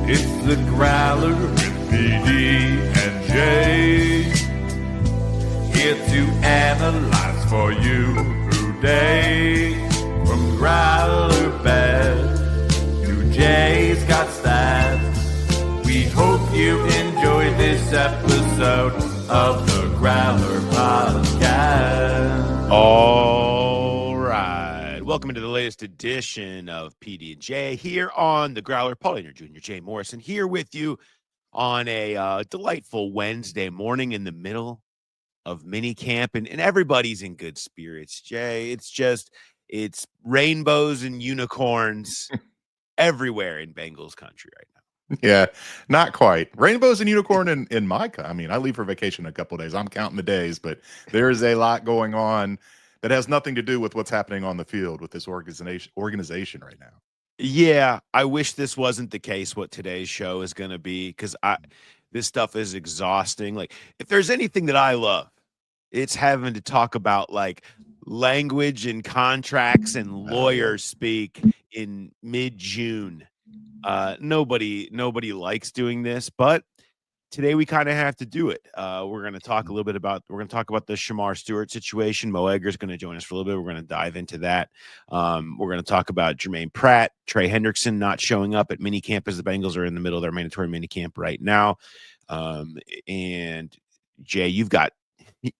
It's the Growler with BD and J. Here to analyze for you today. From Growler Bed to Jay's got stats. We hope you enjoyed this episode of the Growler Podcast. All right. Welcome to the latest edition of PD&J here on the Growler. Paul Daniel Jr., Jay Morrison here with you on a delightful Wednesday morning in the middle of mini camp, and everybody's in good spirits, Jay. It's rainbows and unicorns everywhere in Bengals country right now. Yeah, not quite. Rainbows and unicorn in my I mean, I leave for vacation in a couple of days. I'm counting the days, but there is a lot going on that has nothing to do with what's happening on the field with this organization right now. Yeah, I wish this wasn't the case, what today's show is going to be, because this stuff is exhausting. Like, if there's anything that I love, it's having to talk about like language and contracts and lawyer speak in mid-June. Nobody likes doing this, but today we kind of have to do it. We're going to talk about the Shemar Stewart situation. Mo Egger's going to join us for a little bit. We're going to dive into that. We're going to talk about Germaine Pratt, Trey Hendrickson not showing up at minicamp as the Bengals are in the middle of their mandatory minicamp right now. And Jay, you've got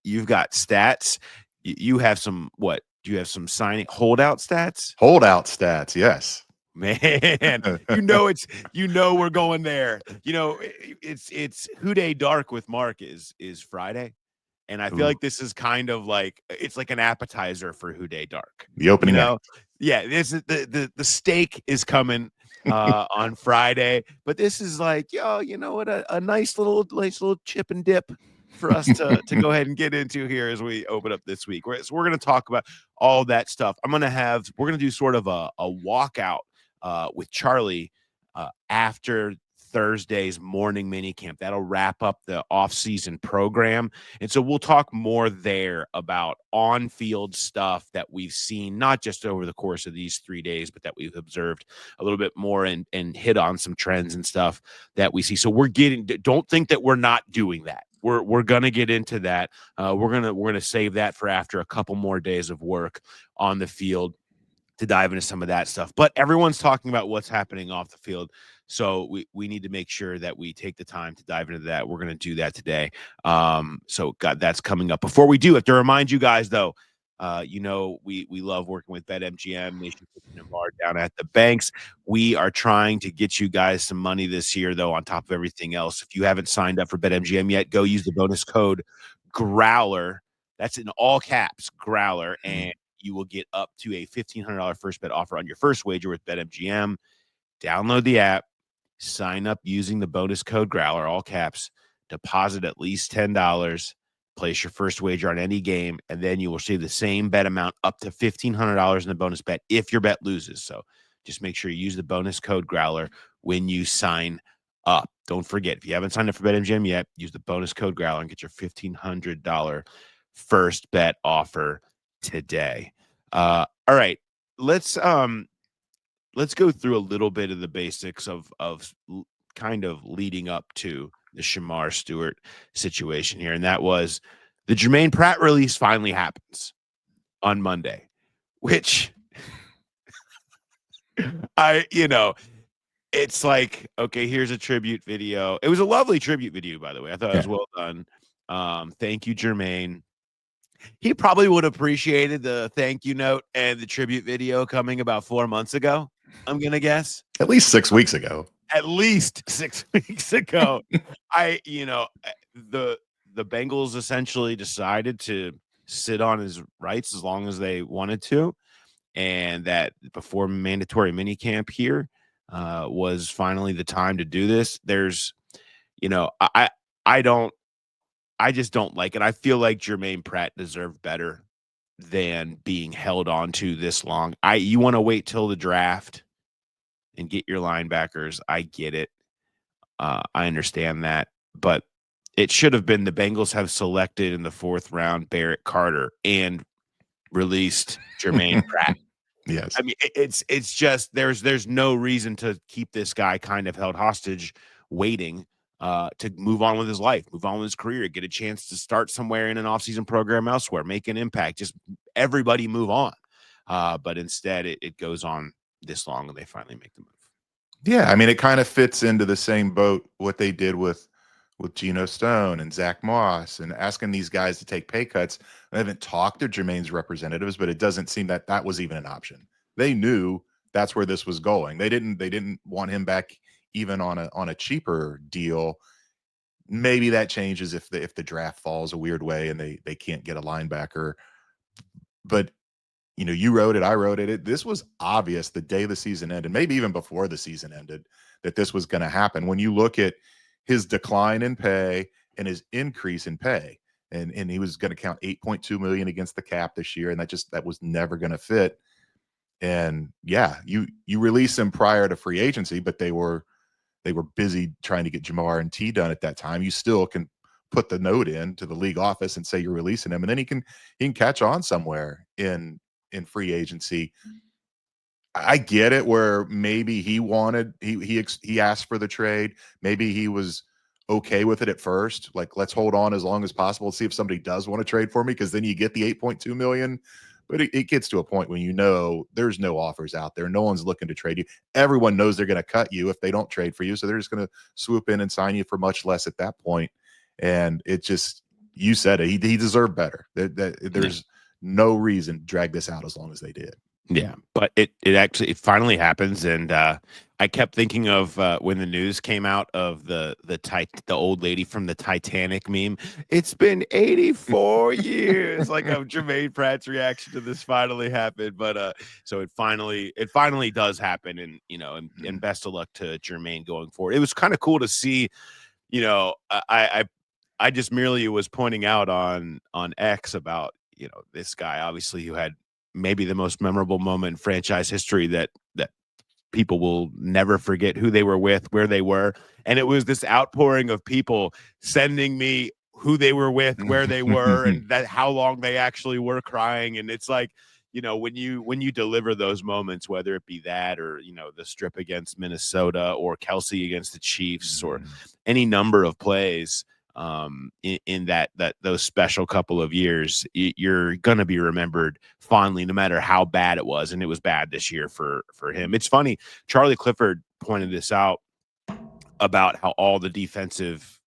stats. You have some, what? Do you have some holdout stats? Holdout stats, yes. Man, we're going there. It's Who Day Dark with Mark is Friday. And I feel like this is kind of like, it's like an appetizer for Who Day Dark. The opening act. Yeah, this is the steak is coming on Friday, but this is like, a nice little chip and dip for us to go ahead and get into here as we open up this week. So we're going to talk about all that stuff. We're going to do sort of a walkout with Charlie after Thursday's morning minicamp. That'll wrap up the off-season program. And so we'll talk more there about on-field stuff that we've seen, not just over the course of these 3 days, but that we've observed a little bit more and hit on some trends and stuff that we see. So don't think that we're not doing that. We're gonna get into that. We're gonna save that for after a couple more days of work on the field to dive into some of that stuff. But everyone's talking about what's happening off the field, so we need to make sure that we take the time to dive into that. We're gonna do that today. So that's coming up. Before we do, I have to remind you guys though, we love working with BetMGM, Nation Kitchen and Bar down at the Banks. We are trying to get you guys some money this year, though, on top of everything else. If you haven't signed up for BetMGM yet, go use the bonus code Growler. That's in all caps, Growler, and you will get up to a $1,500 first bet offer on your first wager with BetMGM. Download the app, sign up using the bonus code Growler, all caps, deposit at least $10. Place your first wager on any game, and then you will see the same bet amount up to $1,500 in the bonus bet if your bet loses. So just make sure you use the bonus code Growler when you sign up. Don't forget, if you haven't signed up for BetMGM yet, use the bonus code Growler and get your $1,500 first bet offer today. All right, let's go through a little bit of the basics of kind of leading up to the Shemar Stewart situation here. And that was the Germaine Pratt release finally happens on Monday, which it's like, okay, here's a tribute video. It was a lovely tribute video, by the way. I thought it was well done. Thank you, Germaine. He probably would have appreciated the thank you note and the tribute video coming about 4 months ago, I'm going to guess. At least 6 weeks ago. At least 6 weeks ago. The Bengals essentially decided to sit on his rights as long as they wanted to, and that before mandatory minicamp here was finally the time to do this. There's, I just don't like it. I feel like Germaine Pratt deserved better than being held on to this long. You want to wait till the draft and get your linebackers. I get it. I understand that, but it should have been the Bengals have selected in the 4th round Barrett Carter and released Germaine Pratt. Yes. I mean, it's just there's no reason to keep this guy kind of held hostage, waiting to move on with his life, move on with his career, get a chance to start somewhere in an offseason program elsewhere, make an impact. Just everybody move on. But instead, it goes on this long, and they finally make the move. Yeah, I mean, it kind of fits into the same boat what they did with Geno Stone and Zach Moss and asking these guys to take pay cuts. I haven't talked to Jermaine's representatives, but it doesn't seem that that was even an option. They knew that's where this was going. They didn't want him back even on a cheaper deal. Maybe that changes if the draft falls a weird way and they can't get a linebacker. But you wrote it, I wrote it. This was obvious the day the season ended, maybe even before the season ended, that this was going to happen. When you look at his decline in pay and his increase in pay, and he was going to count 8.2 million against the cap this year, and that was never going to fit. And yeah, you release him prior to free agency, but they were busy trying to get Jamar and T done at that time. You still can put the note in to the league office and say you're releasing him, and then he can catch on somewhere in free agency. I get it where maybe he asked for the trade. Maybe he was okay with it at first. Like, let's hold on as long as possible, see if somebody does want to trade for me, because then you get the 8.2 million. But it gets to a point when there's no offers out there. No one's looking to trade you. Everyone knows they're going to cut you if they don't trade for you. So they're just going to swoop in and sign you for much less at that point. And it just, you said it, he deserved better. There's no reason to drag this out as long as they did. Yeah, but it finally happens, and I kept thinking of when the news came out of the old lady from the Titanic meme. It's been 84 years, like of Germaine Pratt's reaction to this finally happened. But so it finally does happen, and and best of luck to Germaine going forward. It was kind of cool to see. I just merely was pointing out on X about this guy, obviously, who had maybe the most memorable moment in franchise history that people will never forget who they were with, where they were. And it was this outpouring of people sending me who they were with, where they were, and that how long they actually were crying. And it's like, when you deliver those moments, whether it be that or, the strip against Minnesota or Kelsey against the Chiefs or any number of plays, in that those special couple of years, you're gonna be remembered fondly, no matter how bad it was. And it was bad this year for him. It's funny, Charlie Clifford pointed this out about how all the defensive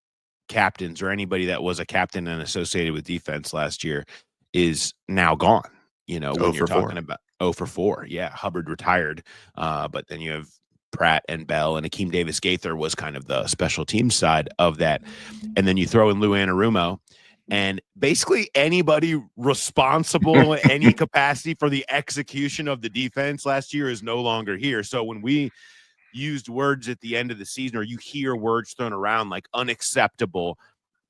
captains or anybody that was a captain and associated with defense last year is now gone. When you're talking about 0 for 4, yeah, Hubbard retired, but then you have Pratt and Bell, and Akeem Davis Gaither was kind of the special team side of that. And then you throw in Lou Anarumo, and basically anybody responsible in any capacity for the execution of the defense last year is no longer here. So when we used words at the end of the season, or you hear words thrown around like unacceptable,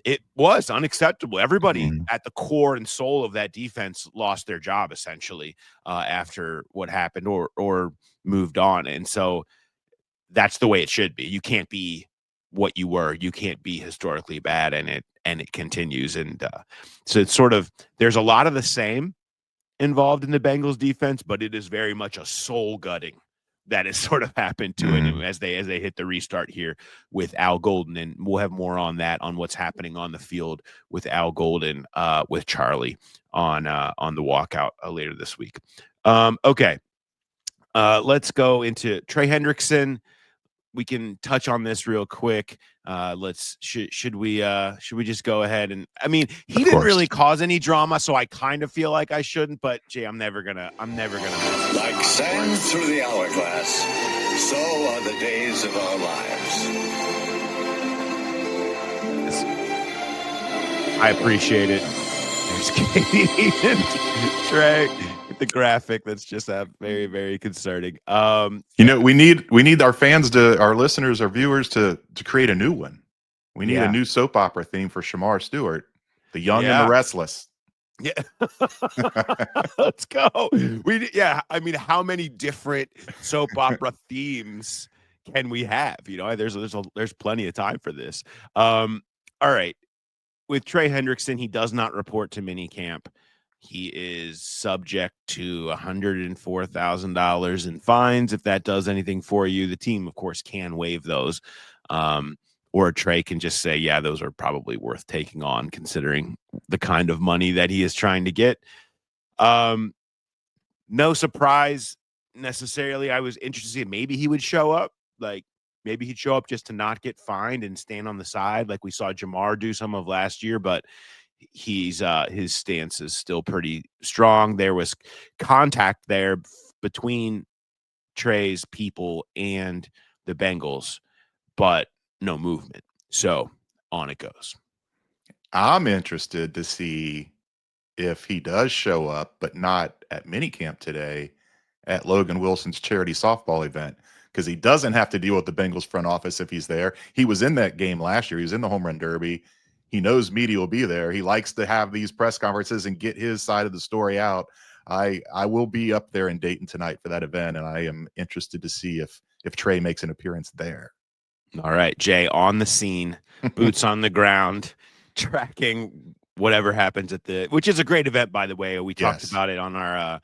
it was unacceptable. Everybody at the core and soul of that defense lost their job essentially after what happened or moved on. And so that's the way it should be. You can't be what you were. You can't be historically bad, and it continues. And so it's sort of, there's a lot of the same involved in the Bengals defense, but it is very much a soul gutting that has sort of happened to it as they hit the restart here with Al Golden. And we'll have more on that, on what's happening on the field with Al Golden, with Charlie on the walkout later this week. Okay. Let's go into Trey Hendrickson. We can touch on this real quick. Should we just go ahead and, I mean, he didn't really cause any drama, so I kind of feel like I shouldn't, but Jay, I'm never gonna miss. Like sand through the hourglass, so are the days of our lives. I appreciate it. There's Katie and Trey. The graphic that's just very, very concerning. We need our fans our listeners, our viewers to create a new one. We need a new soap opera theme for Shemar Stewart, The Young and the Restless. Yeah. Let's go. I mean, how many different soap opera themes can we have? There's plenty of time for this. All right. With Trey Hendrickson, he does not report to minicamp. He is subject to $104,000 in fines. If that does anything for you, the team, of course, can waive those. Or Trey can just say, yeah, those are probably worth taking on considering the kind of money that he is trying to get. No surprise necessarily. I was interested to see maybe he would show up. Like maybe he'd show up just to not get fined and stand on the side like we saw Shemar do some of last year, but he's his stance is still pretty strong. There was contact there between Trey's people and the Bengals, but no movement. So on it goes. I'm interested to see if he does show up, but not at minicamp today, at Logan Wilson's charity softball event, because he doesn't have to deal with the Bengals front office if he's there. He was in that game last year. He was in the home run derby. He knows media will be there. He likes to have these press conferences and get his side of the story out. I will be up there in Dayton tonight for that event, and I am interested to see if Trey makes an appearance there. All right, Jay, on the scene, boots on the ground, tracking whatever happens at which is a great event, by the way. We talked about it on our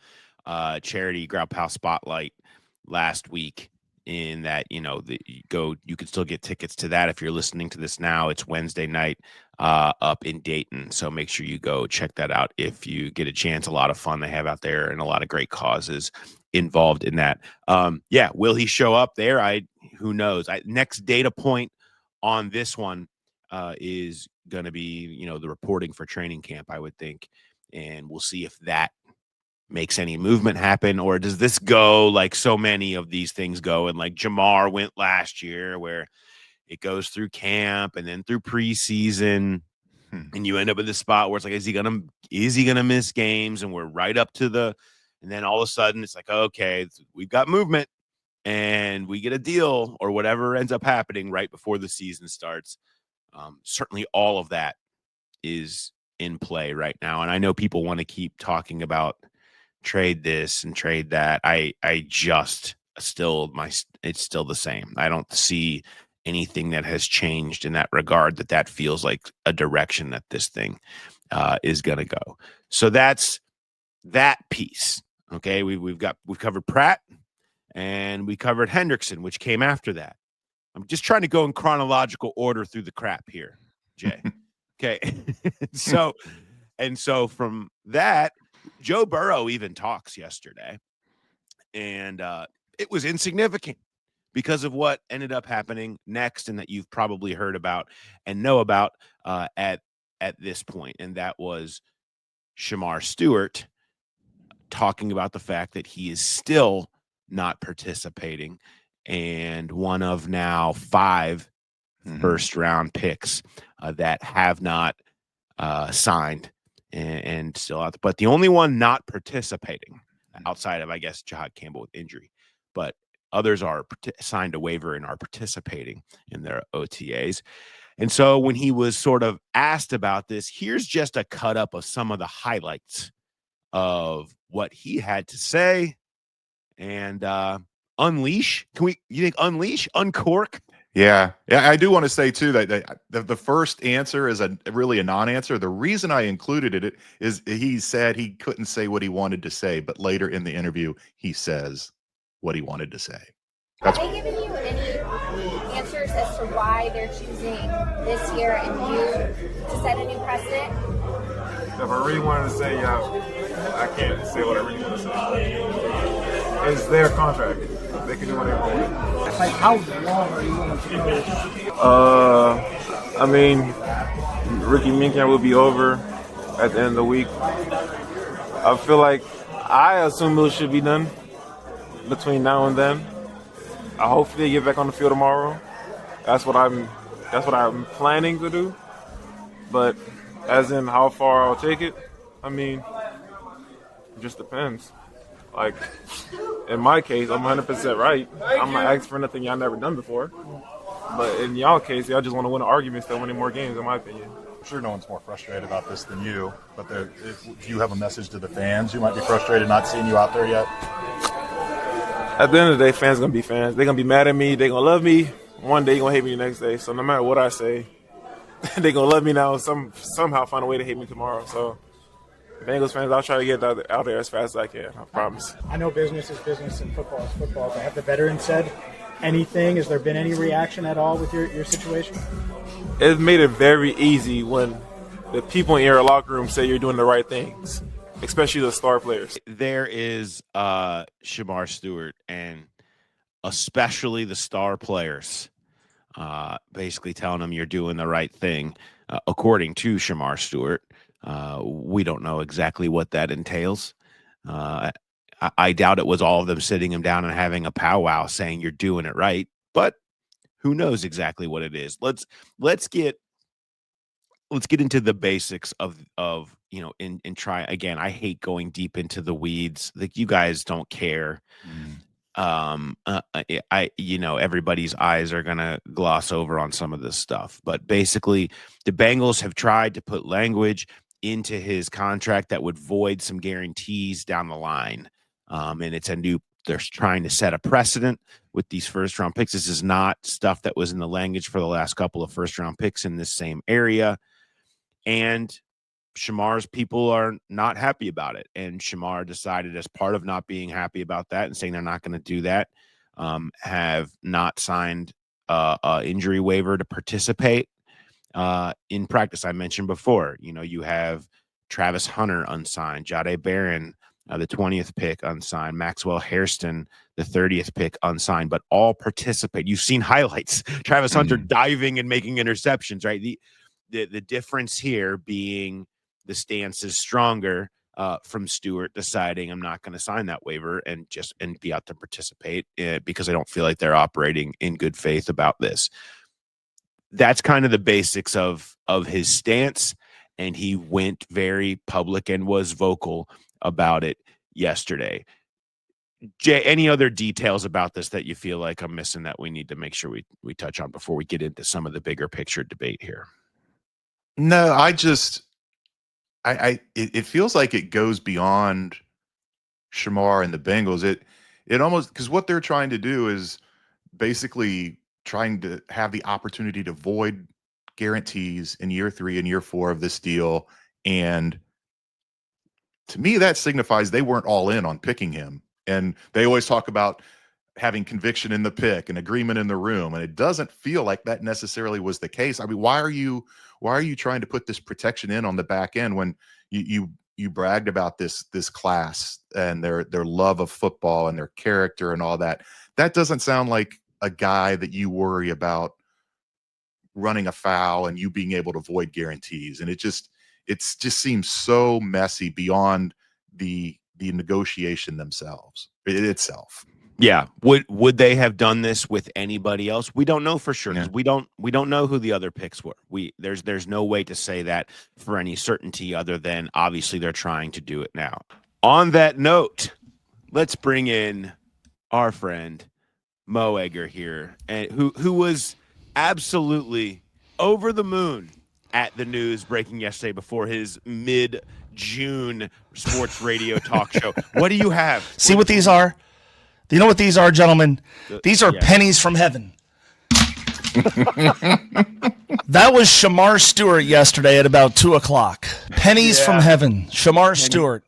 charity Grout Pal Spotlight last week, in that, you could still get tickets to that. If you're listening to this now, it's Wednesday night up in Dayton. So make sure you go check that out if you get a chance. A lot of fun they have out there and a lot of great causes involved in that. Will he show up there? Who knows? Next data point on this one is going to be, the reporting for training camp, I would think. And we'll see if that makes any movement happen, or does this go like so many of these things go, and like Shemar went last year, where it goes through camp and then through preseason, and you end up in this spot where it's like, is he gonna miss games, and we're right up to and then all of a sudden it's like, okay, we've got movement and we get a deal, or whatever ends up happening right before the season starts. Certainly all of that is in play right now, and I know people want to keep talking about trade this and trade that. It's still the same. I don't see anything that has changed in that regard, that feels like a direction that this thing is going to go. So that's that piece. Okay. We've covered Pratt, and we covered Hendrickson, which came after that. I'm just trying to go in chronological order through the crap here, Jay. Okay. So from that, Joe Burrow even talks yesterday, and it was insignificant because of what ended up happening next, and that you've probably heard about and know about at this point. And that was Shemar Stewart talking about the fact that he is still not participating, and one of now 5 first-round picks that have not signed and still out. But the only one not participating, outside of, I guess, Jahad Campbell with injury, but others are signed a waiver and are participating in their OTAs. And so when he was sort of asked about this, here's just a cut up of some of the highlights of what he had to say. And unleash. You think unleash, uncork? Yeah, I do want to say too that the first answer is really a non-answer. The reason I included it is he said he couldn't say what he wanted to say, but later in the interview he says what he wanted to say. Have they given you any answers as to why they're choosing this year and you to set a new precedent? If I really wanted to say, yeah, I can't say what I really want to say. It's their contract. They can do whatever they want. Like, how long are you willing to go? I mean, rookie minicamp will be over at the end of the week. I feel like I assume it should be done between now and then. I hopefully get back on the field tomorrow. That's what I'm planning to do. But as in how far I'll take it, I mean, it just depends. Like, in my case, I'm 100% right. I'm not asking for nothing y'all never done before. But in y'all case, y'all just want to win an argument instead of winning more games, in my opinion. I'm sure no one's more frustrated about this than you, but if you have a message to the fans, you might be frustrated not seeing you out there yet. At the end of the day, fans going to be fans. They're going to be mad at me. They're going to love me. One day, they're going to hate me the next day. So no matter what I say, they're going to love me now, somehow find a way to hate me tomorrow. So Bengals fans, I'll try to get out there as fast as I can. I promise. I know business is business and football is football, but have the veterans said anything? Has there been any reaction at all with your situation? It made it very easy when the people in your locker room say you're doing the right things, especially the star players. There is Shemar Stewart and especially the star players basically telling them you're doing the right thing, according to Shemar Stewart. We don't know exactly what that entails. I doubt it was all of them sitting him down and having a powwow saying you're doing it right, but who knows exactly what it is. Let's get into the basics of and try again. I hate going deep into the weeds. Like, you guys don't care. Everybody's eyes are gonna gloss over on some of this stuff, but basically the Bengals have tried to put language into his contract that would void some guarantees down the line. And they're trying to set a precedent with these first round picks. This is not stuff that was in the language for the last couple of first round picks in this same area. And Shemar's people are not happy about it. And Shemar decided, as part of not being happy about that and saying they're not going to do that, have not signed an injury waiver to participate in practice. I mentioned before, you have Travis Hunter unsigned, Jahdae Barron, the 20th pick unsigned, Maxwell Hairston, the 30th pick unsigned, but all participate. You've seen highlights. Travis Hunter diving and making interceptions, right? The difference here being the stance is stronger from Stewart deciding I'm not going to sign that waiver and be out to participate because I don't feel like they're operating in good faith about this. That's kind of the basics of his stance, and he went very public and was vocal about it yesterday. Jay, any other details about this that you feel like I'm missing that we need to make sure we touch on before we get into some of the bigger picture debate here? No, it feels like it goes beyond Shemar and the Bengals. It almost, because what they're trying to do is basically trying to have the opportunity to void guarantees in year 3 and year 4 of this deal. And to me, that signifies they weren't all in on picking him. And they always talk about having conviction in the pick and agreement in the room. And it doesn't feel like that necessarily was the case. I mean, why are you trying to put this protection in on the back end when you bragged about this class and their love of football and their character and all that? That doesn't sound like a guy that you worry about running afoul and you being able to void guarantees. And it just seems so messy beyond the negotiation themselves itself. Yeah. Would they have done this with anybody else? We don't know for sure. Yeah. We don't know who the other picks were. There's no way to say that for any certainty other than obviously they're trying to do it now. On that note, let's bring in our friend Mo Egger here, and who was absolutely over the moon at the news breaking yesterday before his mid-June sports radio talk show. What do you have? See what these are? Do you know what these are, gentlemen? These are pennies from heaven. That was Shemar Stewart yesterday at about 2:00. Pennies from heaven. Shemar Stewart.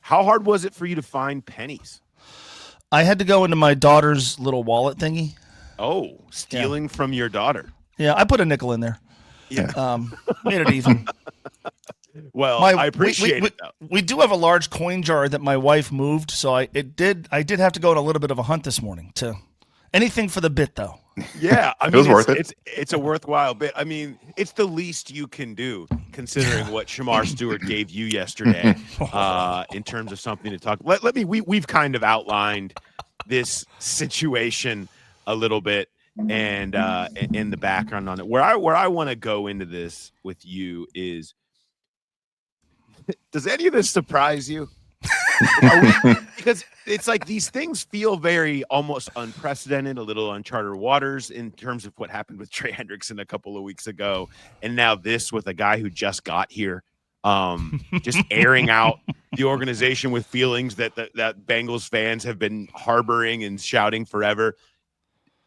How hard was it for you to find pennies? I had to go into my daughter's little wallet thingy. Oh, stealing from your daughter. Yeah, I put a nickel in there. Yeah. Made it even. Well, I appreciate it. We do have a large coin jar that my wife moved, so I did have to go on a little bit of a hunt this morning to anything for the bit, though. Yeah, I mean, it was worth it. It's a worthwhile bit. I mean, it's the least you can do considering what Shemar Stewart gave you yesterday in terms of something to talk. We've kind of outlined this situation a little bit and in the background on it. Where I want to go into this with you is, does any of this surprise you? Because it's like these things feel very almost unprecedented, a little uncharted waters in terms of what happened with Trey Hendrickson a couple of weeks ago. And now this with a guy who just got here, just airing out the organization with feelings that Bengals fans have been harboring and shouting forever.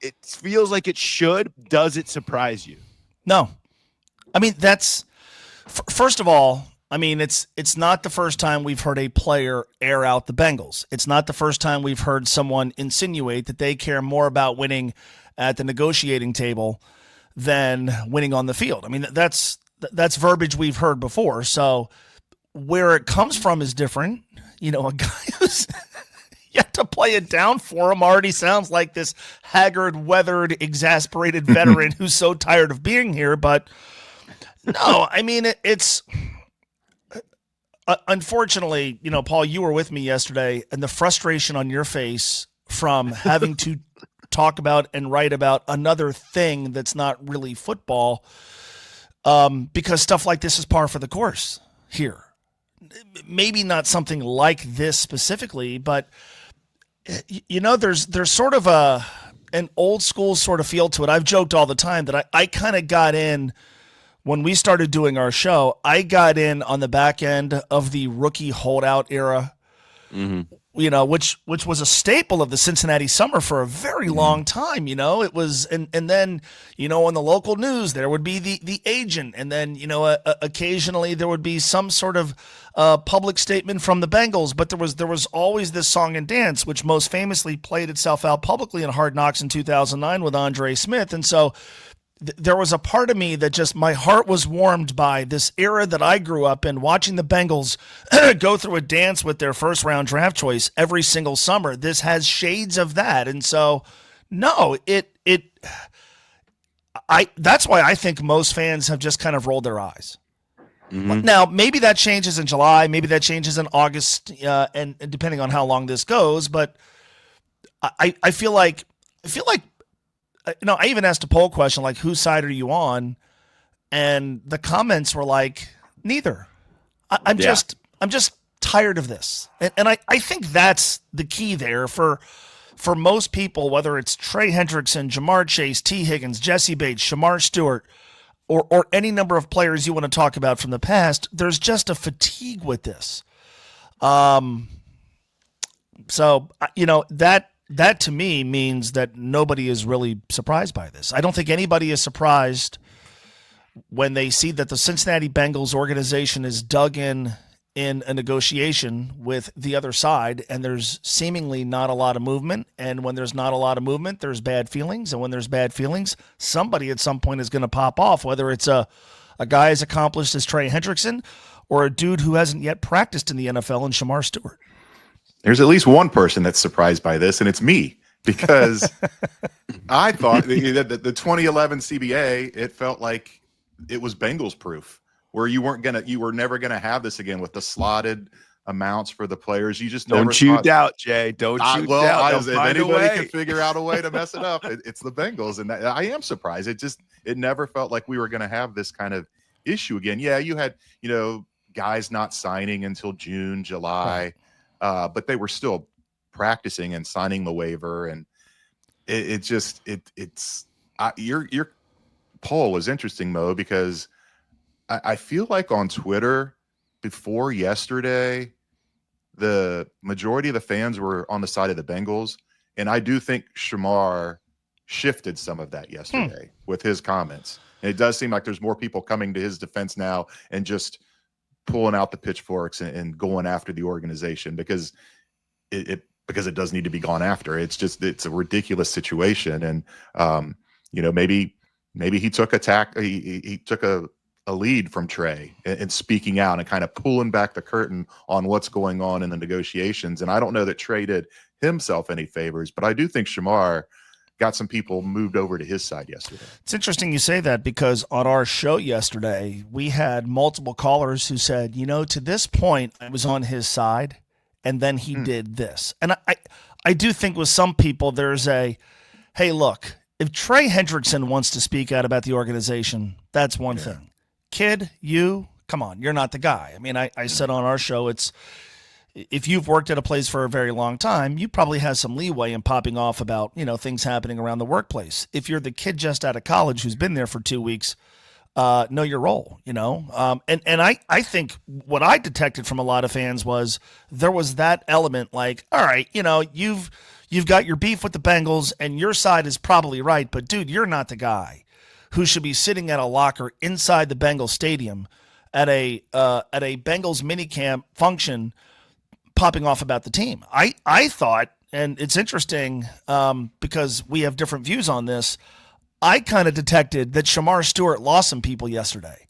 It feels like it should. Does it surprise you? No. I mean, that's first of all, I mean, it's not the first time we've heard a player air out the Bengals. It's not the first time we've heard someone insinuate that they care more about winning at the negotiating table than winning on the field. I mean, that's verbiage we've heard before. So where it comes from is different. You know, a guy who's yet to play it down for him already sounds like this haggard, weathered, exasperated veteran who's so tired of being here. But no, I mean, it's unfortunately, you know, Paul, you were with me yesterday, and the frustration on your face from having to talk about and write about another thing that's not really football, because stuff like this is par for the course here. Maybe not something like this specifically, but you know, there's sort of an old school sort of feel to it. I've joked all the time that I kind of got in when we started doing our show. I got in on the back end of the rookie holdout era, you know, which was a staple of the Cincinnati summer for a very long time. You know, it was, and then, you know, on the local news, there would be the agent. And then, you know, occasionally there would be some sort of public statement from the Bengals, but there was always this song and dance, which most famously played itself out publicly in Hard Knocks in 2009 with Andre Smith. And so there was a part of me that just, my heart was warmed by this era that I grew up in, watching the Bengals go through a dance with their first round draft choice every single summer. This has shades of that. And so, no, that's why I think most fans have just kind of rolled their eyes. Now, maybe that changes in July, maybe that changes in August, and depending on how long this goes, but I feel like, you know, I even asked a poll question, like, whose side are you on? And the comments were like, neither. I'm just tired of this. And I think that's the key there for most people, whether it's Trey Hendrickson, Jamar Chase, T. Higgins, Jesse Bates, Shemar Stewart, or any number of players you want to talk about from the past. There's just a fatigue with this. So, you know, that to me means that nobody is really surprised by this. I don't think anybody is surprised when they see that the Cincinnati Bengals organization is dug in a negotiation with the other side, and there's seemingly not a lot of movement. And when there's not a lot of movement, there's bad feelings. And when there's bad feelings, somebody at some point is going to pop off, whether it's a guy as accomplished as Trey Hendrickson or a dude who hasn't yet practiced in the NFL in Shemar Stewart. There's at least one person that's surprised by this, and it's me, because I thought the 2011 CBA, it felt like it was Bengals proof, where you were never gonna have this again with the slotted amounts for the players. You just don't shoot out, Jay. Don't shoot out. If anybody can figure out a way to mess it up, it's the Bengals, and I am surprised. It never felt like we were gonna have this kind of issue again. Yeah, you had, you know, guys not signing until June, July. Right. But they were still practicing and signing the waiver, and your poll was interesting, Mo, because I feel like on Twitter before yesterday, the majority of the fans were on the side of the Bengals, and I do think Shemar shifted some of that yesterday with his comments. And it does seem like there's more people coming to his defense now and just pulling out the pitchforks and going after the organization because it does need to be gone after. It's a ridiculous situation. And, you know, maybe he took he took a lead from Trey and speaking out and kind of pulling back the curtain on what's going on in the negotiations. And I don't know that Trey did himself any favors, but I do think Shemar got some people moved over to his side yesterday. It's interesting you say that, because on our show yesterday, we had multiple callers who said, you know, to this point, I was on his side, and then he did this. And I do think with some people, there's hey, look, if Trey Hendrickson wants to speak out about the organization, that's one thing. Kid, come on, you're not the guy. I mean, I said on our show, if you've worked at a place for a very long time, you probably have some leeway in popping off about, you know, things happening around the workplace. If you're the kid just out of college who's been there for 2 weeks, know your role, you know? And I think what I detected from a lot of fans was there was that element like, all right, you know, you've got your beef with the Bengals and your side is probably right, but dude, you're not the guy who should be sitting at a locker inside the Bengals stadium at a Bengals minicamp function popping off about the team. I thought, and it's interesting because we have different views on this, I kind of detected that Shemar Stewart lost some people yesterday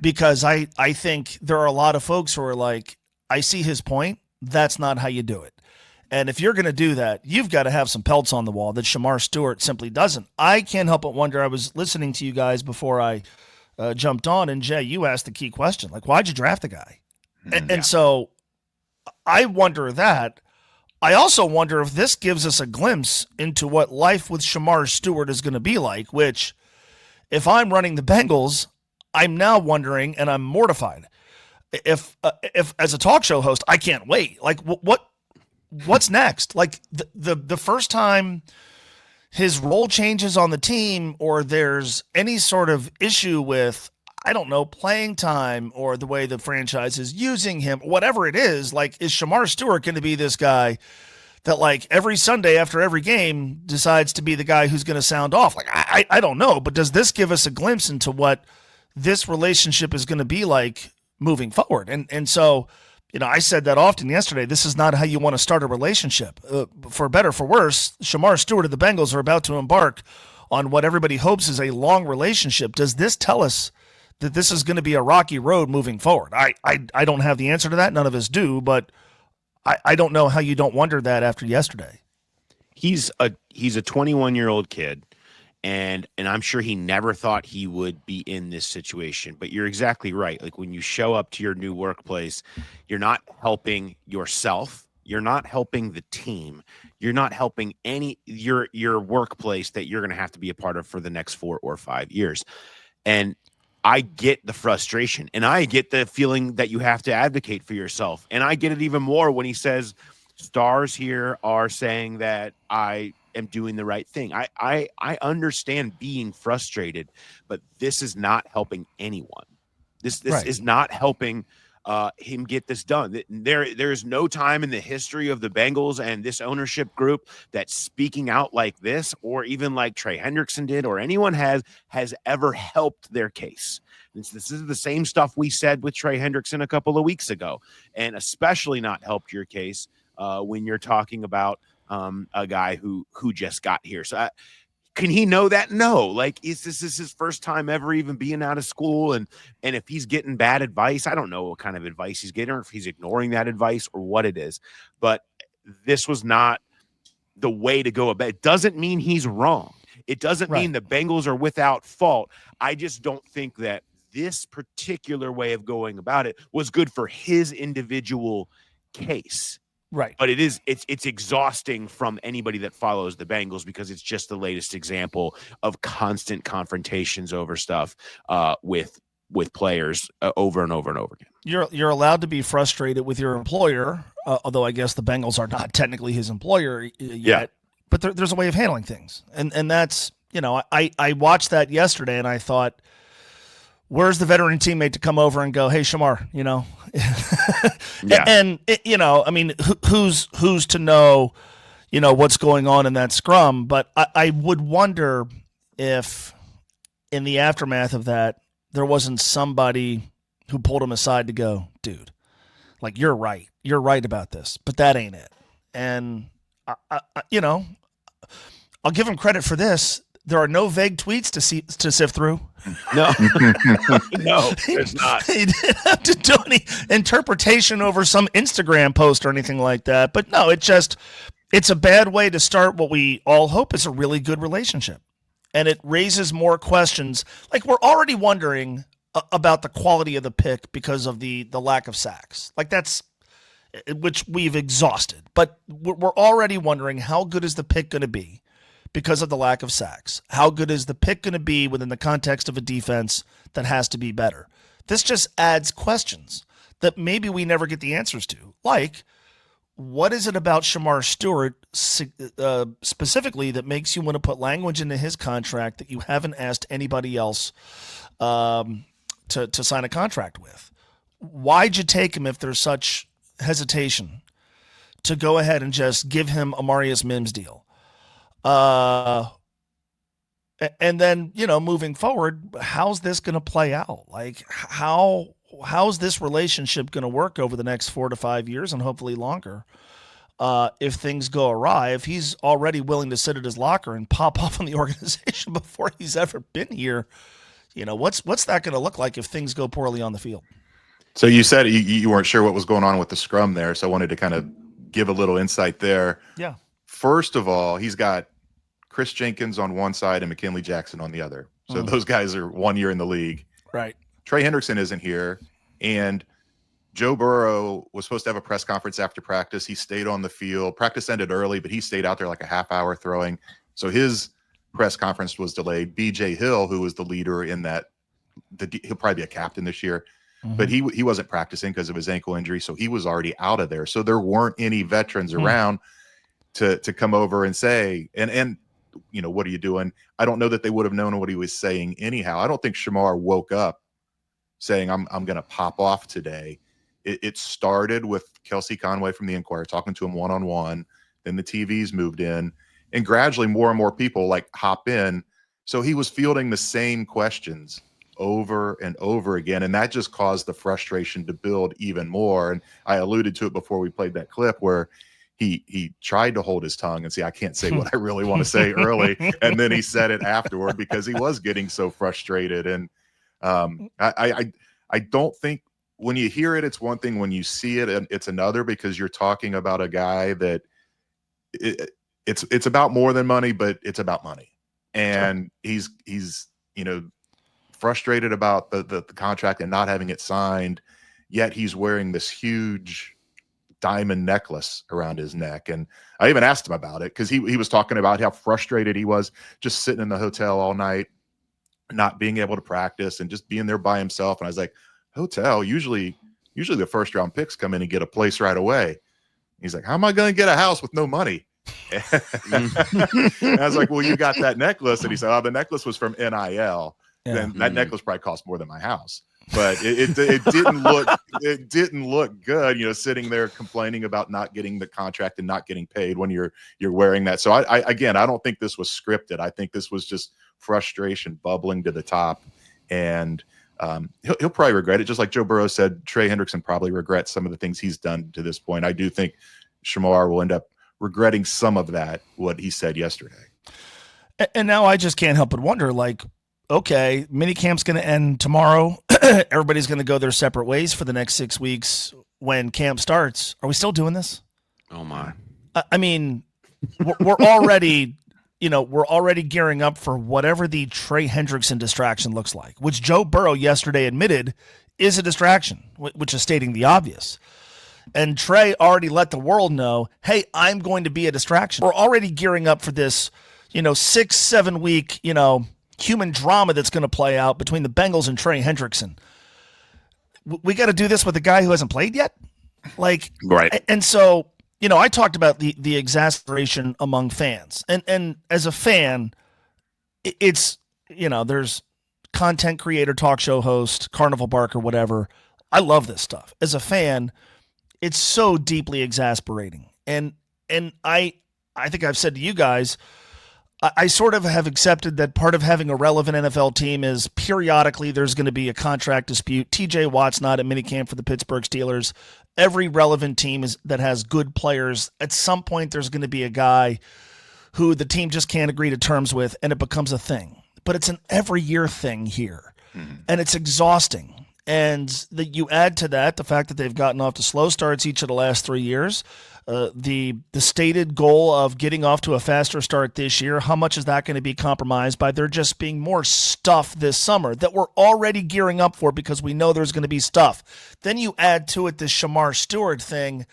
because I think there are a lot of folks who are like, I see his point. That's not how you do it. And if you're going to do that, you've got to have some pelts on the wall that Shemar Stewart simply doesn't. I can't help but wonder. I was listening to you guys before I jumped on, and Jay, you asked the key question, like, why'd you draft the guy? And so I wonder that. I also wonder if this gives us a glimpse into what life with Shemar Stewart is going to be like, which if I'm running the Bengals, I'm now wondering, and I'm mortified. If as a talk show host, I can't wait. Like, what's next? Like the first time his role changes on the team, or there's any sort of issue with, I don't know, playing time or the way the franchise is using him, whatever it is, like, is Shemar Stewart going to be this guy that, like, every Sunday after every game decides to be the guy who's going to sound off? Like, I don't know, but does this give us a glimpse into what this relationship is going to be like moving forward? And so, you know, I said that often yesterday. This is not how you want to start a relationship. For better, for worse, Shemar Stewart and the Bengals are about to embark on what everybody hopes is a long relationship. Does this tell us that this is going to be a rocky road moving forward? I don't have the answer to that. None of us do, but I don't know how you don't wonder that after yesterday. He's a 21-year-old kid, and I'm sure he never thought he would be in this situation. But you're exactly right. Like, when you show up to your new workplace, you're not helping yourself. You're not helping the team. You're not helping your workplace that you're going to have to be a part of for the next 4 or 5 years. And I get the frustration, and I get the feeling that you have to advocate for yourself. And I get it even more when he says stars here are saying that I am doing the right thing. I understand being frustrated, but this is not helping anyone. This right. is not helping him get this done. There is no time in the history of the Bengals and this ownership group that speaking out like this, or even like Trey Hendrickson did, or anyone has ever helped their case. This is the same stuff we said with Trey Hendrickson a couple of weeks ago, and especially not helped your case when you're talking about a guy who just got here. So can he know that? No. Like, is this his first time ever even being out of school? And if he's getting bad advice, I don't know what kind of advice he's getting, or if he's ignoring that advice, or what it is. But this was not the way to go about it. It doesn't mean he's wrong. It doesn't mean the Bengals are without fault. I just don't think that this particular way of going about it was good for his individual case. Right. But it's exhausting from anybody that follows the Bengals, because it's just the latest example of constant confrontations over stuff with players over and over and over again. You're allowed to be frustrated with your employer, although I guess the Bengals are not technically his employer yet. Yeah. But there's a way of handling things. And that's, you know, I watched that yesterday and I thought, where's the veteran teammate to come over and go, hey, Shemar, you know? Yeah. And you know, I mean, who's to know, you know, what's going on in that scrum? But I would wonder if in the aftermath of that, there wasn't somebody who pulled him aside to go, dude, like, you're right about this, but that ain't it. And I you know, I'll give him credit for this. There are no vague tweets to sift through. No, no, there's not. He didn't have to do any interpretation over some Instagram post or anything like that. But no, it's a bad way to start what we all hope is a really good relationship. And it raises more questions. Like, we're already wondering about the quality of the pick because of the lack of sacks. Like, that's, which we've exhausted. But we're already wondering, how good is the pick going to be because of the lack of sacks? How good is the pick going to be within the context of a defense that has to be better? This just adds questions that maybe we never get the answers to. Like, what is it about Shemar Stewart specifically that makes you want to put language into his contract that you haven't asked anybody else to sign a contract with? Why'd you take him if there's such hesitation to go ahead and just give him a Marius Mims deal? And then, you know, moving forward, how's this going to play out? Like, how how's this relationship going to work over the next 4 to 5 years and hopefully longer? If things go awry, if he's already willing to sit at his locker and pop off on the organization before he's ever been here, what's that going to look like if things go poorly on the field? So you said you weren't sure what was going on with the scrum there, so I wanted to kind of give a little insight there. Yeah. First of all, he's got Chris Jenkins on one side and McKinley Jackson on the other. So those guys are 1 year in the league. Right. Trey Hendrickson isn't here, and Joe Burrow was supposed to have a press conference after practice. He stayed on the field. Practice ended early, but he stayed out there like a half hour throwing. So his press conference was delayed. BJ Hill, who was the leader in that, he'll probably be a captain this year, but he wasn't practicing because of his ankle injury. So he was already out of there. So there weren't any veterans around to come over and say, and what are you doing? I don't know that they would have known what he was saying anyhow. I don't think Shemar woke up saying, I'm going to pop off today. It started with Kelsey Conway from the Inquirer talking to him one-on-one. Then the TVs moved in, and gradually more and more people hop in. So he was fielding the same questions over and over again, and that just caused the frustration to build even more. And I alluded to it before we played that clip where he tried to hold his tongue and say, I can't say what I really want to say early. And then he said it afterward because he was getting so frustrated. And I don't think when you hear it, it's one thing. When you see it, it's another, because you're talking about a guy that it's about more than money, but it's about money. And he's frustrated about the contract and not having it signed, yet he's wearing this huge diamond necklace around his neck. And I even asked him about it because he was talking about how frustrated he was just sitting in the hotel all night, not being able to practice and just being there by himself. And I was like, hotel, usually the first round picks come in and get a place right away. He's like, how am I going to get a house with no money? And I was like, well, you got that necklace. And he said, oh, the necklace was from NIL. Then that necklace probably cost more than my house. But it didn't look good, sitting there complaining about not getting the contract and not getting paid when you're wearing that. So I don't think this was scripted. I think this was just frustration bubbling to the top, and he'll probably regret it. Just like Joe Burrow said, Trey Hendrickson probably regrets some of the things he's done to this point. I do think Shemar will end up regretting some of that, what he said yesterday. And now I just can't help but wonder, okay, minicamp's going to end tomorrow. Everybody's going to go their separate ways for the next 6 weeks. When camp starts, are we still doing this? Oh my! I mean, we're already, we're already gearing up for whatever the Trey Hendrickson distraction looks like, which Joe Burrow yesterday admitted is a distraction, which is stating the obvious. And Trey already let the world know, hey, I'm going to be a distraction. We're already gearing up for this, 6-7 week, human drama that's going to play out between the Bengals and Trey Hendrickson. We got to do this with a guy who hasn't played yet? Right. And so, I talked about the exasperation among fans. And as a fan, it's, there's content creator, talk show host, carnival barker, whatever. I love this stuff. As a fan, it's so deeply exasperating. And I think I've said to you guys, I sort of have accepted that part of having a relevant NFL team is periodically there's going to be a contract dispute. TJ Watt's not at minicamp for the Pittsburgh Steelers. Every relevant team that has good players, at some point there's going to be a guy who the team just can't agree to terms with, and it becomes a thing. But it's an every year thing here, and it's exhausting. And you add to that the fact that they've gotten off to slow starts each of the last 3 years. The stated goal of getting off to a faster start this year, how much is that going to be compromised by there just being more stuff this summer that we're already gearing up for because we know there's going to be stuff? Then you add to it this Shemar Stewart thing.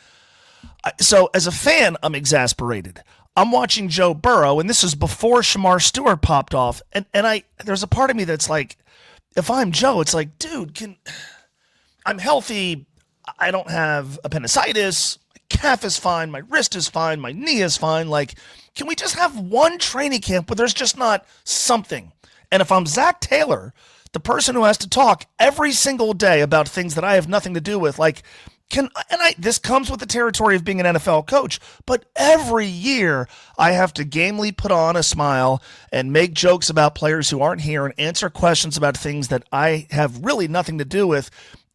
So as a fan, I'm exasperated. I'm watching Joe Burrow, and this is before Shemar Stewart popped off, and there's a part of me that's like, if I'm Joe, it's like, dude, I'm healthy. I don't have appendicitis. Calf is fine, my wrist is fine, my knee is fine. Can we just have one training camp where there's just not something? And if I'm Zach Taylor, the person who has to talk every single day about things that I have nothing to do with, this comes with the territory of being an NFL coach, but every year I have to gamely put on a smile and make jokes about players who aren't here and answer questions about things that I have really nothing to do with.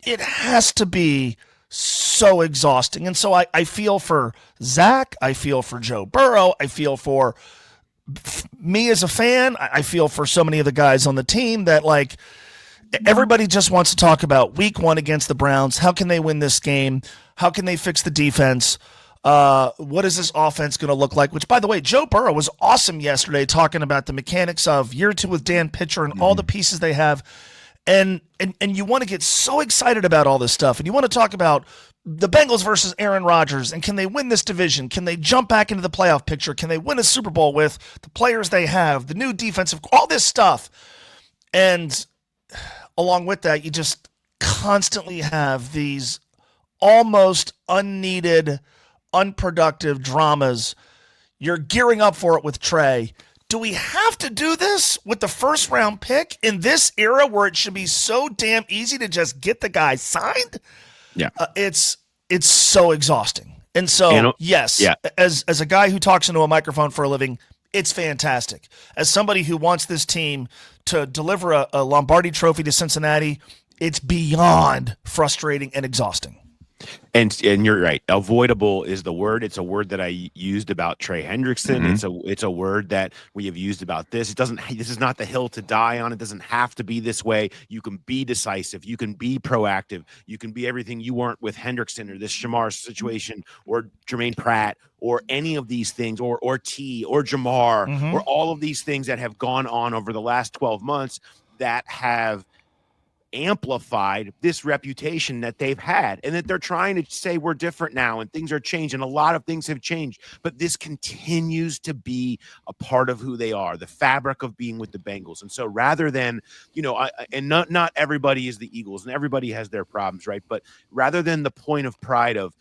it has to be so exhausting. And so I feel for Zach. I feel for Joe Burrow. I feel for me as a fan. I feel for so many of the guys on the team that, like, everybody just wants to talk about week 1 against the Browns. How can they win this game? How can they fix the defense? What is this offense going to look like? Which, by the way, Joe Burrow was awesome yesterday talking about the mechanics of year 2 with Dan Pitcher and all the pieces they have. And you want to get so excited about all this stuff. And you want to talk about the Bengals versus Aaron Rodgers. And can they win this division? Can they jump back into the playoff picture? Can they win a Super Bowl with the players they have, the new defensive, all this stuff? And along with that, you just constantly have these almost unneeded, unproductive dramas. You're gearing up for it with Trey. Do we have to do this with the first round pick in this era where it should be so damn easy to just get the guy signed? Yeah. It's so exhausting. And so, yes, as a guy who talks into a microphone for a living, it's fantastic. As somebody who wants this team to deliver a Lombardi trophy to Cincinnati, it's beyond frustrating and exhausting. And you're right. Avoidable is the word. It's a word that I used about Trey Hendrickson. It's a word that we have used about this. This is not the hill to die on. It doesn't have to be this way. You can be decisive. You can be proactive. You can be everything you weren't with Hendrickson or this Shemar situation or Germaine Pratt or any of these things or T or Jamar or all of these things that have gone on over the last 12 months that have amplified this reputation that they've had, and that they're trying to say we're different now and things are changing. A lot of things have changed, but this continues to be a part of who they are, the fabric of being with the Bengals. And so rather than, not everybody is the Eagles and everybody has their problems, right? But rather than the point of pride of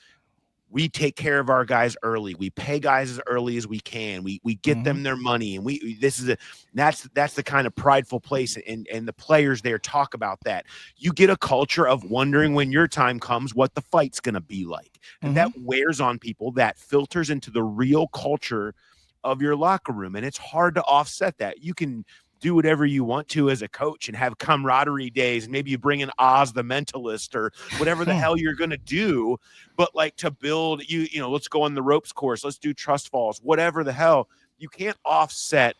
we take care of our guys early, we pay guys as early as we can, we get them their money, and that's the kind of prideful place, and the players there talk about that. You get a culture of wondering when your time comes what the fight's going to be like, and that wears on people. That filters into the real culture of your locker room, and it's hard to offset that. You can do whatever you want to as a coach and have camaraderie days, and maybe you bring in Oz the mentalist or whatever the hell you're going to do. But like to build, let's go on the ropes course, let's do trust falls, whatever the hell. You can't offset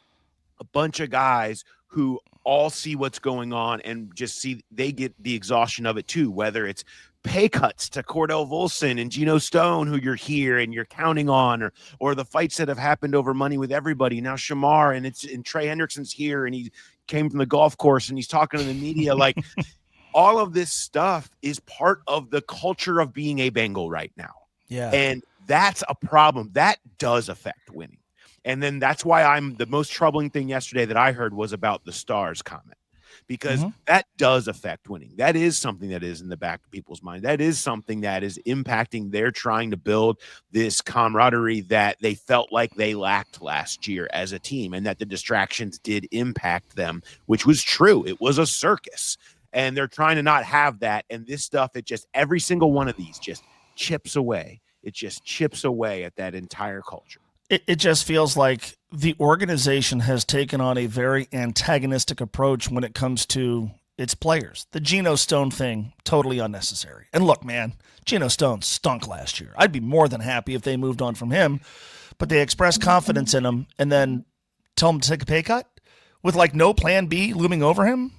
a bunch of guys who all see what's going on and just see they get the exhaustion of it too, whether it's pay cuts to Cordell Volson and Geno Stone, who you're here and you're counting on, or the fights that have happened over money with everybody. Now Shemar and Trey Hendrickson's here and he came from the golf course and he's talking to the media. Like all of this stuff is part of the culture of being a Bengal right now. Yeah. And that's a problem. That does affect winning. And then that's why the most troubling thing yesterday that I heard was about the stars comment. Because that does affect winning. That is something that is in the back of people's mind. That is something that is impacting their trying to build this camaraderie that they felt like they lacked last year as a team, and that the distractions did impact them, which was true. It was a circus, and they're trying to not have that. And this stuff, every single one of these just chips away. It just chips away at that entire culture. It just feels like the organization has taken on a very antagonistic approach when it comes to its players. The Geno Stone thing, totally unnecessary. And look, man, Geno Stone stunk last year. I'd be more than happy if they moved on from him, but they expressed confidence in him and then tell him to take a pay cut with like no plan B looming over him.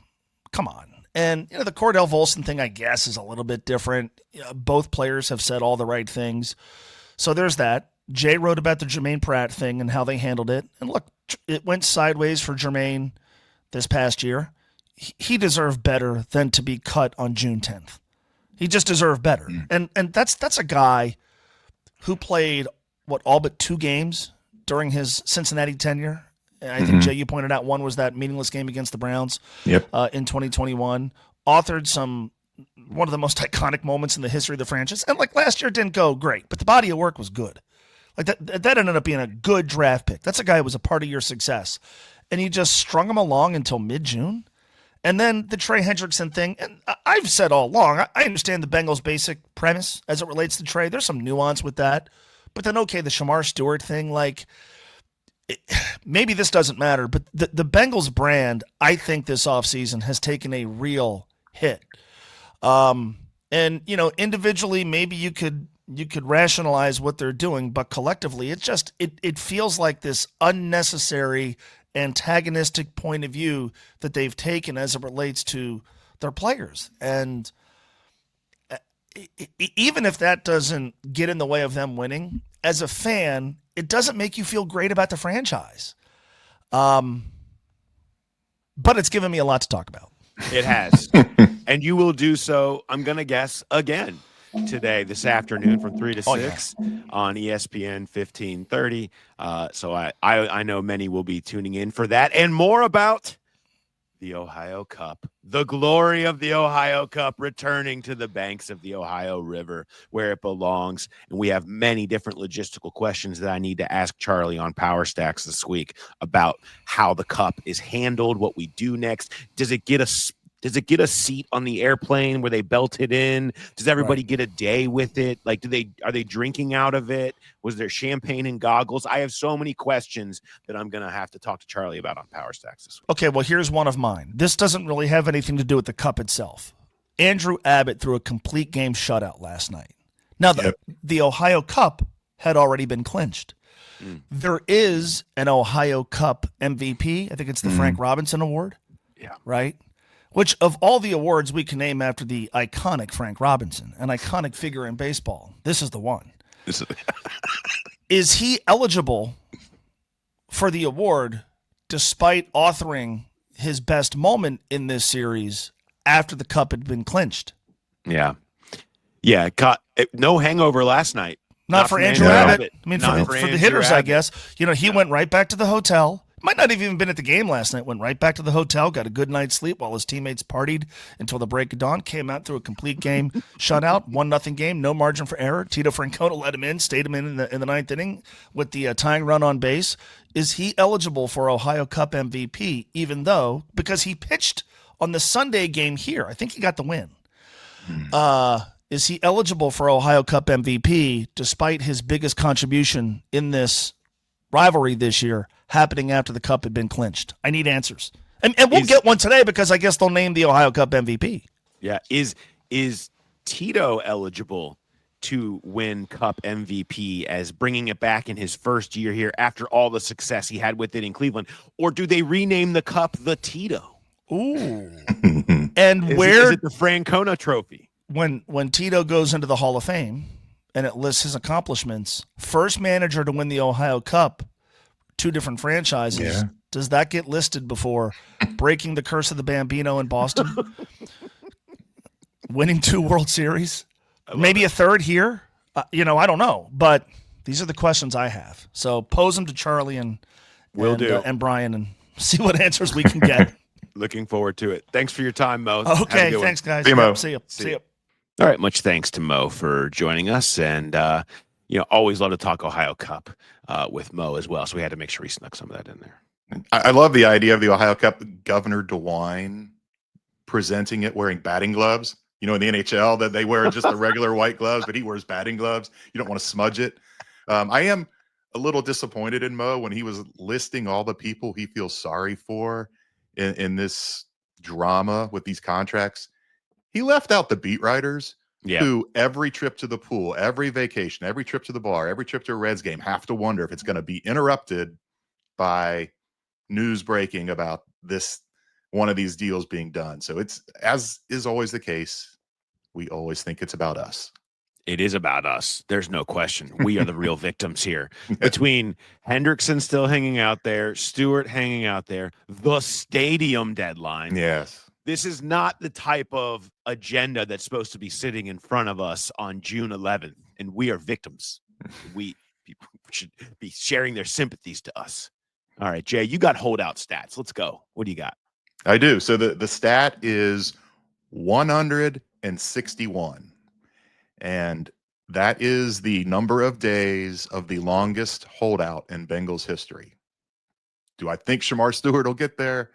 Come on. And the Cordell Volson thing, I guess, is a little bit different. Both players have said all the right things. So there's that. Jay wrote about the Germaine Pratt thing and how they handled it. And look, it went sideways for Germaine this past year. He deserved better than to be cut on June 10th. He just deserved better. And that's a guy who played, all but 2 games during his Cincinnati tenure. I think, Jay, you pointed out one was that meaningless game against the Browns in 2021. Authored one of the most iconic moments in the history of the franchise. And like last year didn't go great, but the body of work was good. Like that ended up being a good draft pick. That's a guy who was a part of your success. And you just strung him along until mid-June. And then the Trey Hendrickson thing, and I've said all along, I understand the Bengals' basic premise as it relates to Trey. There's some nuance with that. But then, okay, the Shemar Stewart thing, maybe this doesn't matter, but the Bengals brand, I think this offseason has taken a real hit. And, individually, maybe you could rationalize what they're doing, but collectively, it feels like this unnecessary antagonistic point of view that they've taken as it relates to their players. And even if that doesn't get in the way of them winning, as a fan, it doesn't make you feel great about the franchise. But it's given me a lot to talk about. It has. And you will do so, I'm going to guess, again today, this afternoon from 3 to 6 on ESPN 1530. So I know many will be tuning in for that and more about the Ohio Cup, the glory of the Ohio Cup returning to the banks of the Ohio River where it belongs. And we have many different logistical questions that I need to ask Charlie on Power Stacks this week about how the Cup is handled, what we do next. Does it get a seat on the airplane where they belt it in? Does everybody get a day with it? Like, are they drinking out of it? Was there champagne and goggles? I have so many questions that I'm going to have to talk to Charlie about on Power Stacks this week. Okay, well, here's one of mine. This doesn't really have anything to do with the Cup itself. Andrew Abbott threw a complete game shutout last night. Now, the Ohio Cup had already been clinched. There is an Ohio Cup MVP. I think it's the Frank Robinson Award. Yeah. Right? Which, of all the awards we can name after the iconic Frank Robinson, an iconic figure in baseball, this is the one. Is he eligible for the award despite authoring his best moment in this series after the Cup had been clinched? Yeah. Yeah. No hangover last night. Not for Andrew Abbott. I mean, for the hitters, Abbott. I guess. He went right back to the hotel. Might not have even been at the game last night. Went right back to the hotel, got a good night's sleep while his teammates partied until the break of dawn. Came out through a complete game shutout, 1-0 game, no margin for error. Tito Francona let him in, stayed him in the ninth inning with the tying run on base. Is he eligible for Ohio Cup MVP? Even though because he pitched on the Sunday game here, I think he got the win. Is he eligible for Ohio Cup MVP despite his biggest contribution in this rivalry this year happening after the Cup had been clinched? I need answers. And we'll get one today because I guess they'll name the Ohio Cup MVP. Yeah. Is Tito eligible to win Cup MVP as bringing it back in his first year here after all the success he had with it in Cleveland? Or do they rename the Cup the Tito? Ooh. And is it the Francona Trophy? When Tito goes into the Hall of Fame and it lists his accomplishments, first manager to win the Ohio Cup, 2 different franchises. Yeah. Does that get listed before breaking the curse of the Bambino in Boston? Winning 2 World Series? Maybe a third here? I don't know. But these are the questions I have. So pose them to Charlie and Brian and see what answers we can get. Looking forward to it. Thanks for your time, Mo. Okay, thanks, guys. See you, Mo. See you. All right, much thanks to Mo for joining us, and always love to talk Ohio Cup with Mo as well. So we had to make sure he snuck some of that in there. I love the idea of the Ohio Cup. Governor DeWine presenting it wearing batting gloves. In the NHL that they wear just the regular white gloves, but he wears batting gloves. You don't want to smudge it. I am a little disappointed in Mo when he was listing all the people he feels sorry for in this drama with these contracts. He left out the beat writers who every trip to the pool, every vacation, every trip to the bar, every trip to a Reds game have to wonder if it's going to be interrupted by news breaking about one of these deals being done. So it's, as is always the case, we always think it's about us. It is about us. There's no question. We are the real victims here. Between Hendrickson still hanging out there, Stewart hanging out there, the stadium deadline. Yes. This is not the type of agenda that's supposed to be sitting in front of us on June 11th, and we are victims. People should be sharing their sympathies to us. All right, Jay, you got holdout stats. Let's go. What do you got? I do. So the stat is 161, and that is the number of days of the longest holdout in Bengals history. Do I think Shemar Stewart will get there?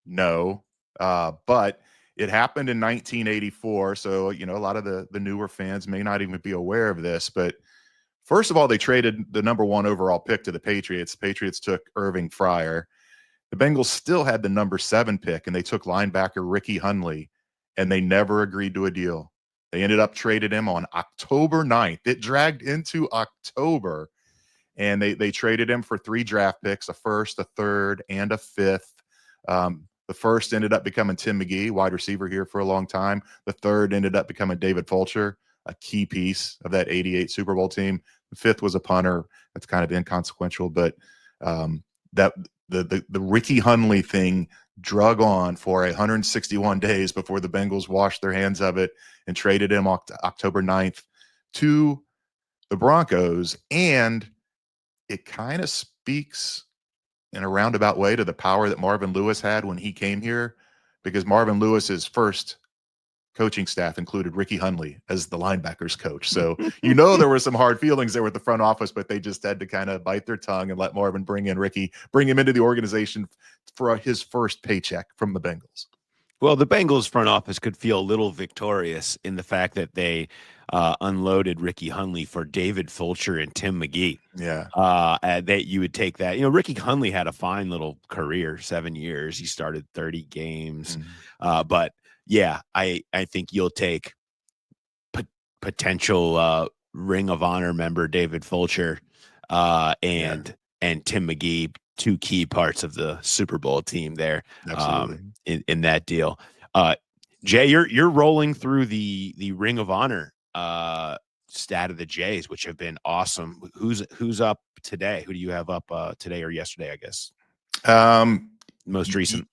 No. But it happened in 1984. So, a lot of the newer fans may not even be aware of this. But first of all, they traded the number 1 overall pick to the Patriots. The Patriots took Irving Fryer. The Bengals still had the number 7 pick, and they took linebacker Ricky Hundley, and they never agreed to a deal. They ended up trading him on October 9th. It dragged into October, and they traded him for 3 draft picks, a first, a third, and a fifth. The first ended up becoming Tim McGee, wide receiver here for a long time. The third ended up becoming David Fulcher, a key piece of that 88 Super Bowl team. The fifth was a punter. That's kind of inconsequential, but that the Ricky Hundley thing drug on for 161 days before the Bengals washed their hands of it and traded him October 9th to the Broncos. And it kind of speaks in a roundabout way to the power that Marvin Lewis had when he came here, because Marvin Lewis's first coaching staff included Ricky Hundley as the linebackers coach. So, there were some hard feelings there with the front office, but they just had to kind of bite their tongue and let Marvin bring him into the organization for his first paycheck from the Bengals. Well, the Bengals front office could feel a little victorious in the fact that they unloaded Ricky Hundley for David Fulcher and Tim McGee. Yeah. That you would take that. Ricky Hundley had a fine little career, 7 years. He started 30 games. But yeah, I think you'll take potential Ring of Honor member David Fulcher and Tim McGee, 2 key parts of the Super Bowl team there. Absolutely. In that deal. Jay, you're rolling through the Ring of Honor stat of the Jays, which have been awesome. Who's up today? Who do you have up today or yesterday, I guess? Most recent.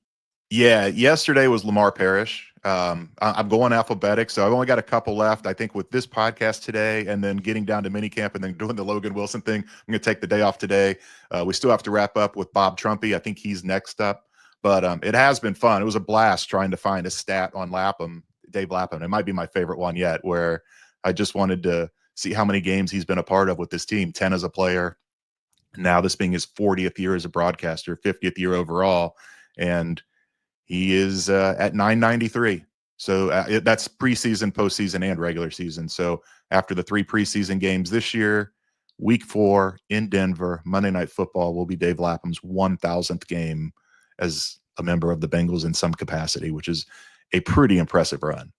Yeah, yesterday was Lamar Parrish. I'm going alphabetic, so I've only got a couple left. I think with this podcast today and then getting down to minicamp and then doing the Logan Wilson thing, I'm going to take the day off today. We still have to wrap up with Bob Trumpy. I think he's next up. But it has been fun. It was a blast trying to find a stat on Lapham, Dave Lapham. It might be my favorite one yet, where I just wanted to see how many games he's been a part of with this team, 10 as a player. Now this being his 40th year as a broadcaster, 50th year overall. And he is at 993. So that's preseason, postseason, and regular season. So after the 3 preseason games this year, week 4 in Denver, Monday Night Football will be Dave Lapham's 1,000th game as a member of the Bengals in some capacity, which is a pretty impressive run.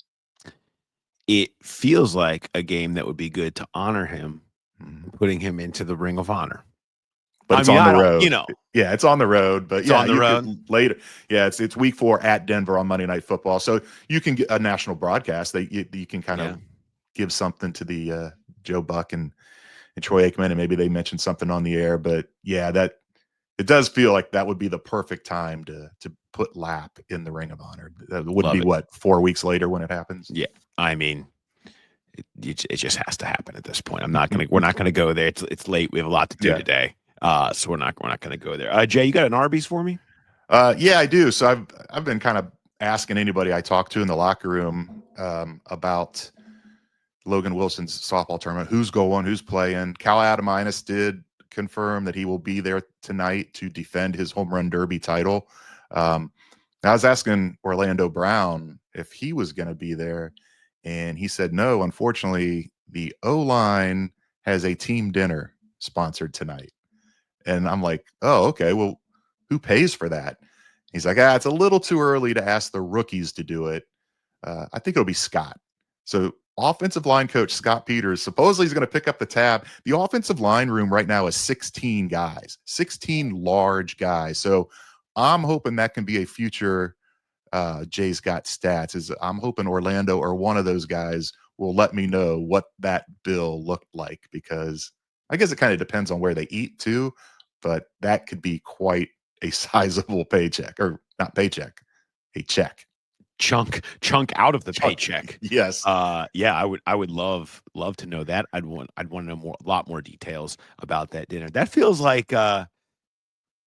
It feels like a game that would be good to honor him, putting him into the Ring of Honor. But it's on the road. Yeah, it's on the road. But it's on the road later. Yeah, it's week 4 at Denver on Monday Night Football. So you can get a national broadcast. You can kind of give something to the Joe Buck and Troy Aikman, and maybe they mentioned something on the air. But yeah, that it does feel like that would be the perfect time to put Lap in the Ring of Honor. That would be what, 4 weeks later when it happens. Yeah, I mean, it just has to happen at this point. We're not gonna go there. It's late. We have a lot to do today. So we're not going to go there. Jay, you got an Arby's for me? Yeah, I do. So I've been kind of asking anybody I talk to in the locker room about Logan Wilson's softball tournament. Who's going? Who's playing? Cal Adaminas did confirm that he will be there tonight to defend his home run derby title. I was asking Orlando Brown if he was going to be there, and he said no. Unfortunately, the O-line has a team dinner sponsored tonight. And I'm like, oh, okay, well, who pays for that? He's like, it's a little too early to ask the rookies to do it. I think it'll be Scott. So offensive line coach Scott Peters, supposedly he's going to pick up the tab. The offensive line room right now is 16 guys, 16 large guys. So I'm hoping that can be a future Jay's Got Stats. I'm hoping Orlando or one of those guys will let me know what that bill looked like, because I guess it kind of depends on where they eat too, but that could be quite a sizable paycheck, or not paycheck, a check. Chunk out of the paycheck. Yes. Yeah, I would love to know that. I'd want to know a lot more details about that dinner. That feels like you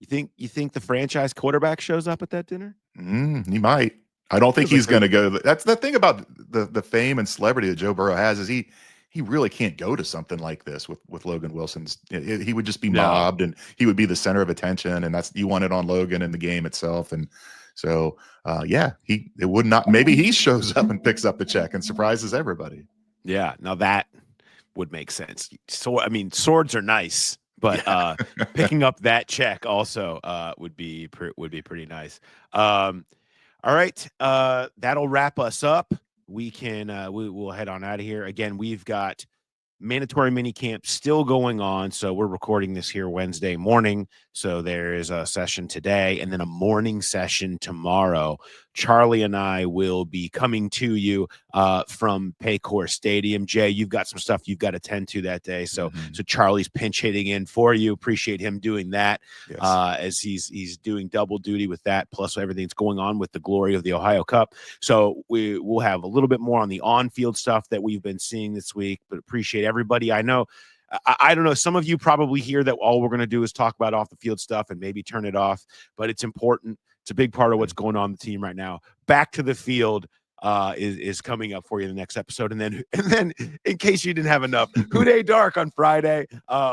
think the franchise quarterback shows up at that dinner? He might. I don't think he's going to go. That's the thing about the fame and celebrity that Joe Burrow has, is he really can't go to something like this with Logan Wilson's. He would just be mobbed, and he would be the center of attention, and you want it on Logan and the game itself. And so, it would not. Maybe he shows up and picks up the check and surprises everybody. Yeah, now that would make sense. So, I mean, swords are nice, but picking up that check also would be pretty nice. All right, that'll wrap us up we can we'll head on out of here. Again, we've got mandatory mini camp still going on. So we're recording this here Wednesday morning. So there is a session today and then a morning session tomorrow. Charlie and I will be coming to you from Paycor Stadium. Jay, you've got some stuff you've got to tend to that day. So so Charlie's pinch hitting in for you. Appreciate him doing that. Yes. As he's doing double duty with that, plus everything that's going on with the glory of the Ohio Cup. So we will have a little bit more on the on-field stuff that we've been seeing this week, but appreciate everybody. I know, I don't know, some of you probably hear that all we're going to do is talk about off-the-field stuff and maybe turn it off, but it's important. It's a big part of what's going on in the team right now. Back to the field is coming up for you in the next episode. And then in case you didn't have enough, Who Day Dark on Friday,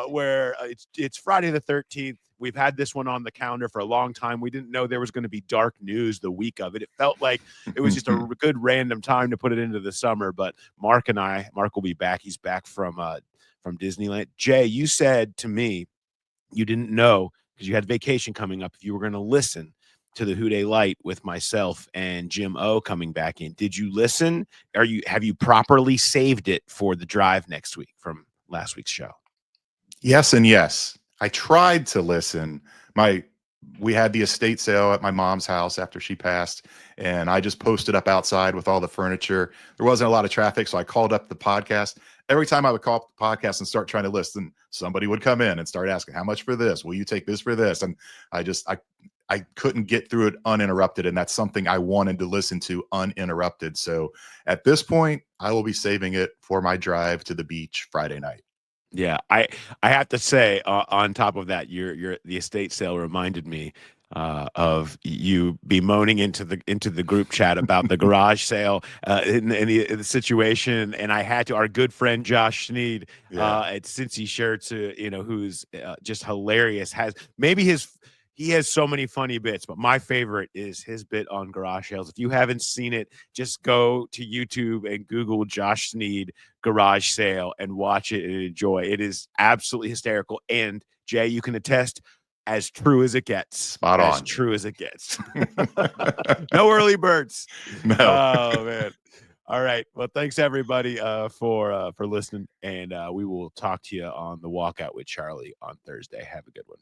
where it's Friday the 13th. We've had this one on the calendar for a long time. We didn't know there was going to be dark news the week of it. It felt like it was just a good random time to put it into the summer. But Mark will be back. He's back from Disneyland. Jay, you said to me you didn't know because you had vacation coming up if you were going to listen to the Who Day Light with myself and Jim O coming back in. Did you listen? Have you properly saved it for the drive next week from last week's show? Yes and yes. I tried to listen. We had the estate sale at my mom's house after she passed, and I just posted up outside with all the furniture. There wasn't a lot of traffic, so I called up the podcast. Every time I would call up the podcast and start trying to listen, somebody would come in and start asking, how much for this? Will you take this for this? And I couldn't get through it uninterrupted, and that's something I wanted to listen to uninterrupted. So at this point, I will be saving it for my drive to the beach Friday night. Yeah, I have to say, on top of that, the estate sale reminded me of you bemoaning into the group chat about the garage sale in the situation, and I had to. Our good friend Josh Sneed at Cincy Shirts, who's just hilarious. He has so many funny bits, but my favorite is his bit on garage sales. If you haven't seen it, just go to YouTube and Google Josh Sneed garage sale and watch it and enjoy. It is absolutely hysterical. And Jay, you can attest, as true as it gets. Spot on. As true as it gets. No early birds. No. Oh, man. All right. Well, thanks everybody for listening, and we will talk to you on the walkout with Charlie on Thursday. Have a good one.